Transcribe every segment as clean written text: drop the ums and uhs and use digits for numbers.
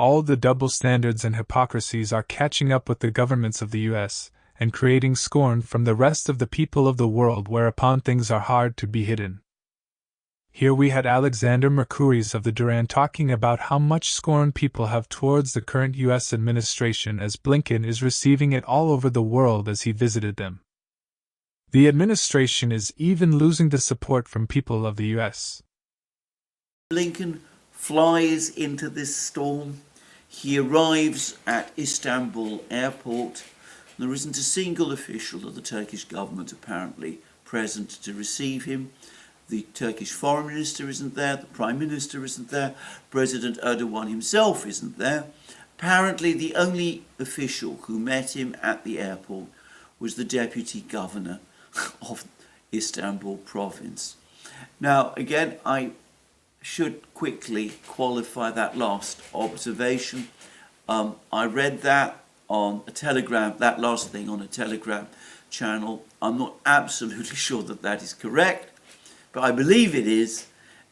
All the double standards and hypocrisies are catching up with the governments of the US, and creating scorn from the rest of the people of the world, whereupon things are hard to be hidden. Here we had Alexander Mercouris of the Duran talking about how much scorn people have towards the current US administration, as Blinken is receiving it all over the world as he visited them. The administration is even losing the support from people of the US. Blinken flies into this storm. He arrives at Istanbul airport. There isn't a single official of the Turkish government apparently present to receive him. The Turkish foreign minister isn't there, the prime minister isn't there, President Erdogan himself isn't there. Apparently the only official who met him at the airport was the deputy governor of Istanbul province. Now again, I should quickly qualify that last observation. I read that on a Telegram, that last thing on a Telegram channel. I'm not absolutely sure that that is correct, but I believe it is,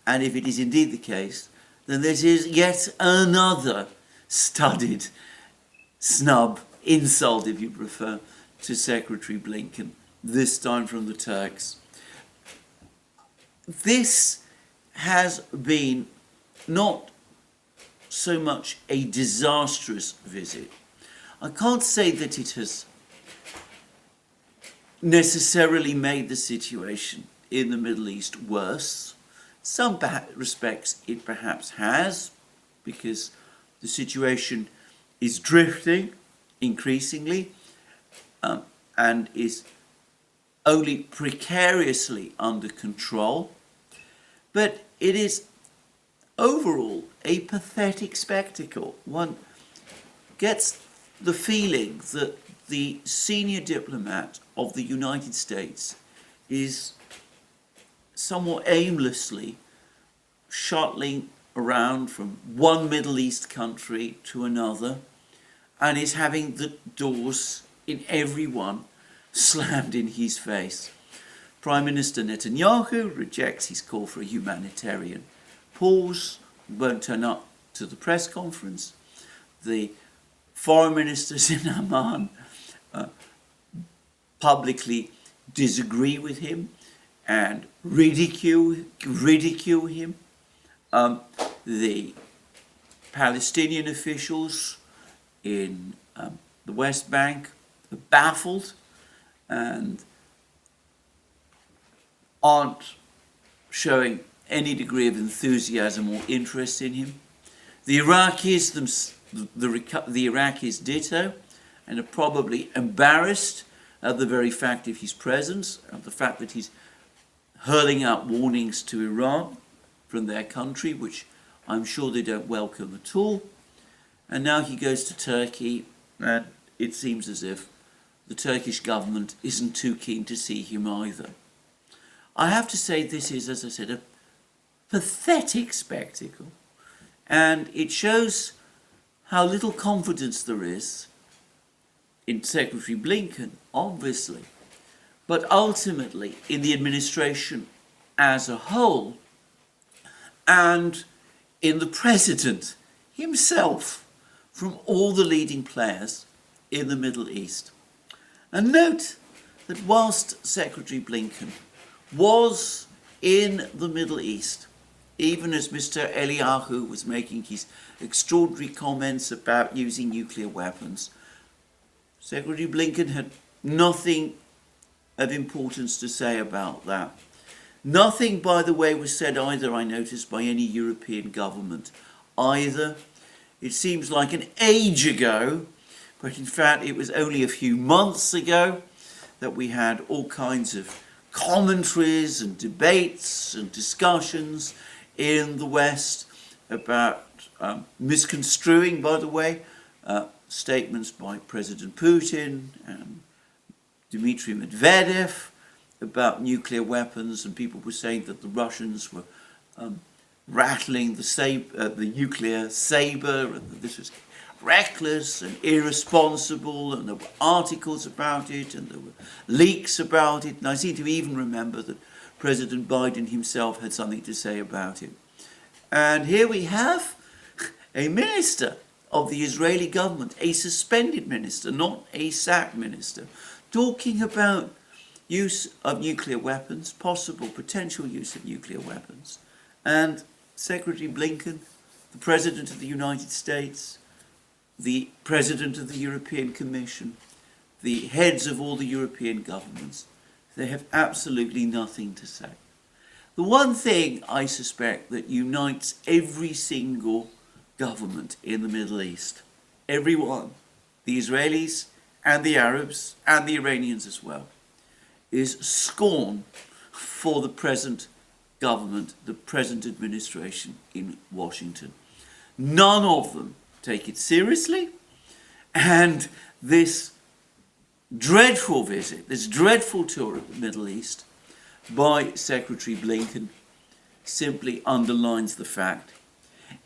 and if it is indeed the case, then this is yet another studied snub, insult if you prefer, to Secretary Blinken, this time from the Turks. This has been not so much a disastrous visit. I can't say that it has necessarily made the situation in the Middle East worse. Some respects it perhaps has, because the situation is drifting increasingly and is only precariously under control. But it is overall a pathetic spectacle. One gets the feeling that the senior diplomat of the United States is somewhat aimlessly shuttling around from one Middle East country to another, and is having the doors in every one slammed in his face. Prime Minister Netanyahu rejects his call for a humanitarian pause, won't turn up to the press conference. The foreign ministers in Amman publicly disagree with him and ridicule him. The Palestinian officials in the West Bank are baffled and aren't showing any degree of enthusiasm or interest in him. The Iraqis, the Iraqis ditto, and are probably embarrassed at the very fact of his presence, at the fact that he's hurling out warnings to Iran from their country, which I'm sure they don't welcome at all. And now he goes to Turkey, and it seems as if the Turkish government isn't too keen to see him either. I have to say this is, as I said, a pathetic spectacle, and it shows how little confidence there is in Secretary Blinken, obviously, but ultimately in the administration as a whole, and in the president himself, from all the leading players in the Middle East. And note that whilst Secretary Blinken was in the Middle East, even as Mr. Eliyahu was making his extraordinary comments about using nuclear weapons, Secretary Blinken had nothing of importance to say about that. Nothing, by the way, was said either, I noticed, by any European government either. It seems like an age ago, but in fact it was only a few months ago that we had all kinds of commentaries and debates and discussions in the West about misconstruing, by the way, statements by President Putin and Dmitry Medvedev about nuclear weapons, and people were saying that the Russians were rattling the nuclear saber, and that this was reckless and irresponsible, and there were articles about it and there were leaks about it, and I seem to even remember that President Biden himself had something to say about it. And here we have a minister of the Israeli government, a suspended minister, not a sacked minister, talking about use of nuclear weapons, possible potential use of nuclear weapons. And Secretary Blinken, the President of the United States, the President of the European Commission, the heads of all the European governments, they have absolutely nothing to say. The one thing I suspect that unites every single government in the Middle East, everyone, the Israelis and the Arabs and the Iranians as well, is scorn for the present government, the present administration in Washington. None of them take it seriously, and this dreadful visit, this dreadful tour of the Middle East by Secretary Blinken simply underlines the fact.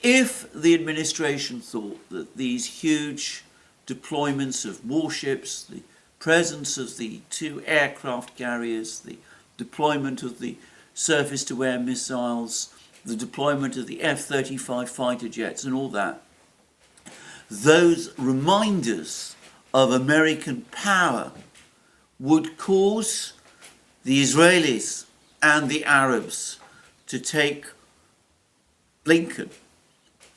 If the administration thought that these huge deployments of warships, the presence of the 2 aircraft carriers, the deployment of the surface-to-air missiles, the deployment of the F-35 fighter jets and all that, those reminders of American power would cause the Israelis and the Arabs to take Blinken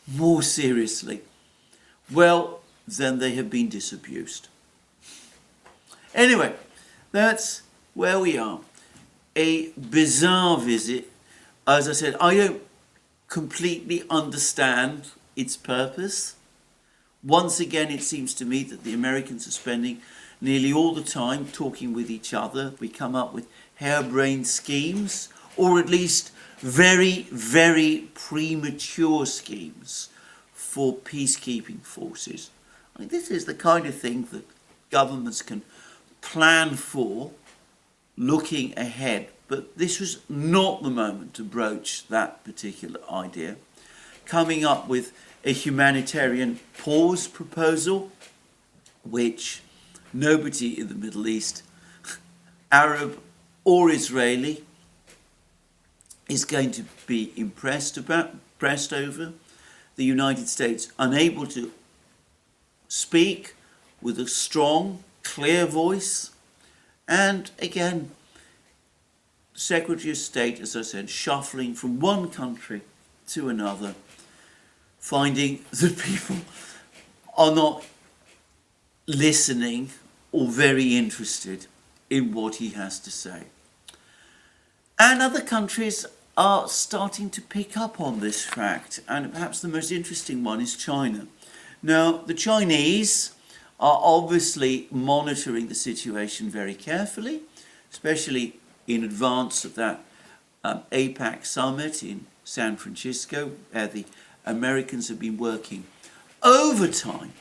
more seriously, well, then they have been disabused. Anyway, that's where we are. A bizarre visit. As I said, I don't completely understand its purpose. Once again, it seems to me that the Americans are spending nearly all the time talking with each other. We come up with harebrained schemes, or at least very, very premature schemes for peacekeeping forces. I mean, this is the kind of thing that governments can plan for, looking ahead. But this was not the moment to broach that particular idea. Coming up with a humanitarian pause proposal, which nobody in the Middle East, Arab or Israeli, is going to be impressed over. The United States unable to speak with a strong, clear voice. And again, Secretary of State, as I said, shuffling from one country to another, finding that people are not listening or very interested in what he has to say. And other countries are starting to pick up on this fact, and perhaps the most interesting one is China. Now, the Chinese are obviously monitoring the situation very carefully, especially in advance of that APAC summit in San Francisco, where the Americans have been working overtime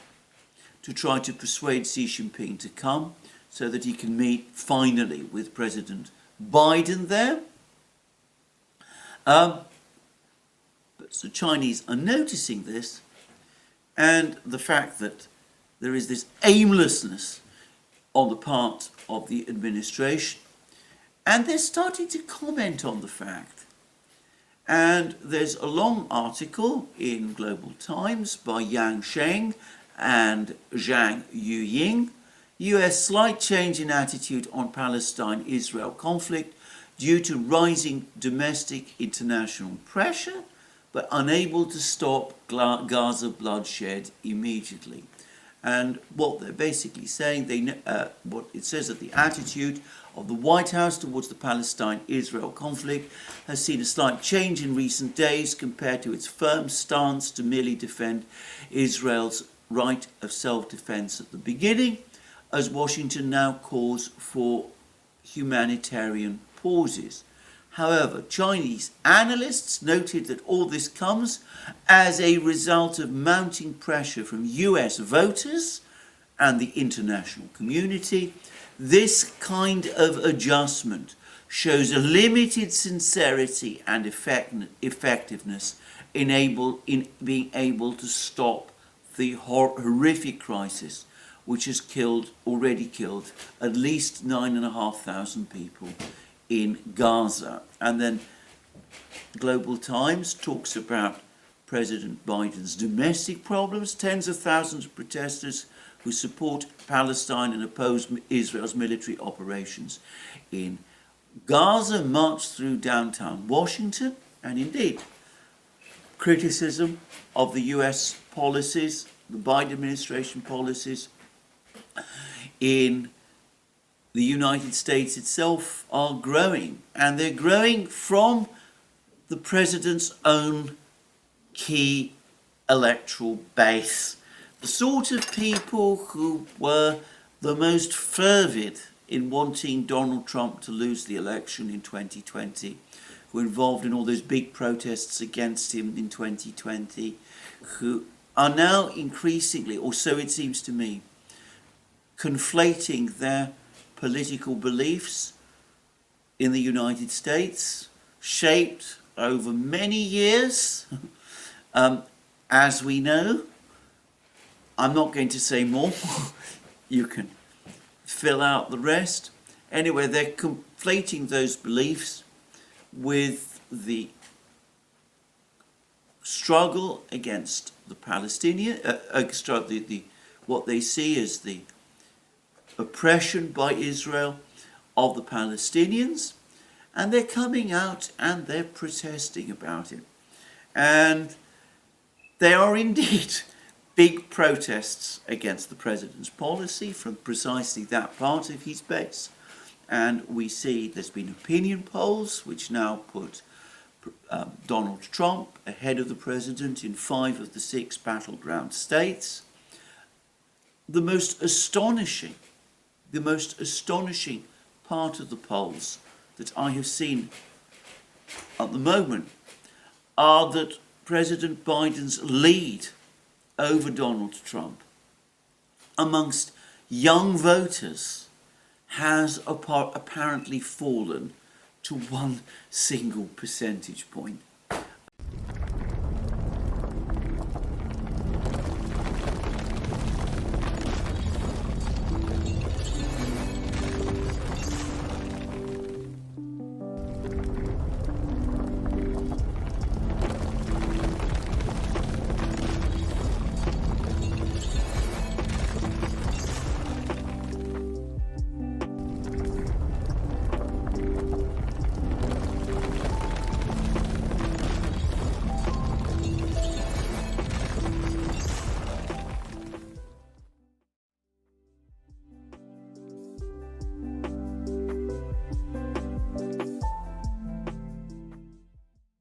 to try to persuade Xi Jinping to come so that he can meet finally with President Biden there. But the Chinese are noticing this, and the fact that there is this aimlessness on the part of the administration, and they're starting to comment on the fact. And there's a long article in Global Times by Yang Sheng and Zhang Yuying. US slight change in attitude on Palestine-Israel conflict due to rising domestic international pressure, but unable to stop Gaza bloodshed immediately. And what they're basically saying, what it says that the attitude of the White House towards the Palestine-Israel conflict has seen a slight change in recent days compared to its firm stance to merely defend Israel's right of self-defense at the beginning, as Washington now calls for humanitarian pauses. However, Chinese analysts noted that all this comes as a result of mounting pressure from US voters and the international community. This kind of adjustment shows a limited sincerity and effectiveness in being able to stop the horrific crisis which has already killed at least 9,500 people in Gaza. And then Global Times talks about President Biden's domestic problems. Tens of thousands of protesters who support Palestine and oppose Israel's military operations in Gaza marched through downtown Washington, and indeed, criticism of the US policies, the Biden administration policies in the United States itself are growing, and they're growing from the president's own key electoral base. The sort of people who were the most fervid in wanting Donald Trump to lose the election in 2020, who were involved in all those big protests against him in 2020, who are now increasingly, or so it seems to me, conflating their political beliefs in the United States, shaped over many years, as we know. I'm not going to say more. You can fill out the rest. Anyway, they're conflating those beliefs with the struggle against the Palestinian, what they see as the oppression by Israel of the Palestinians, and they're coming out and they're protesting about it. And there are indeed big protests against the president's policy from precisely that part of his base. And we see there's been opinion polls which now put Donald Trump ahead of the president in 5 of the 6 battleground states. The most astonishing part of the polls that I have seen at the moment are that President Biden's lead over Donald Trump amongst young voters has apparently fallen to 1 single percentage point.